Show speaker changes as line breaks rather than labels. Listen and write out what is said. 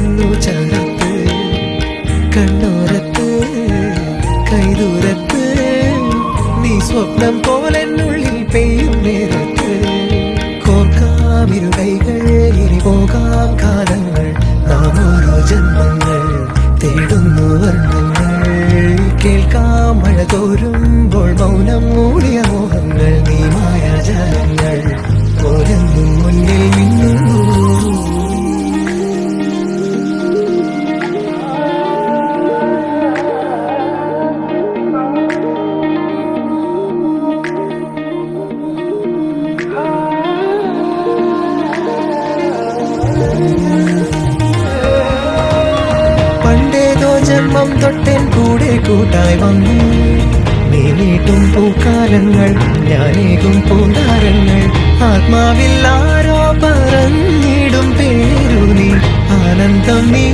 വരുന്നു ചാരത്ത് കണ്ണോരത്ത് കൈദൂരത്ത് നീ സ്വപ്നം പോലെന്നുള്ളിൽ പെയ്യും നേരത്ത് കോർക്കാമിരു കൈകൾ ഇനി പോകാം കാലങ്ങൾ നാം ഓരോ ജന്മങ്ങൾ തേടുന്നു വർണ്ണങ്ങൾ കേൾക്കാം മഴ തോരുമ്പോൾ മൗനം മൂടിയ മോഹങ്ങൾ നീ മായാജാലങ്ങൾ ഓരെന്നും മുന്നിൽ മിന്നുന്നു പണ്ടേതോ ജന്മം തൊട്ടൻ കൂടെ കൂട്ടായി വന്നു നീ നീട്ടും പൂക്കാലങ്ങൾ ഞാനേകും പൂന്താരങ്ങൾ ആത്മാവിൽ ആരോ പറഞ്ഞിടും പേരു നീ ആനന്ദം നീ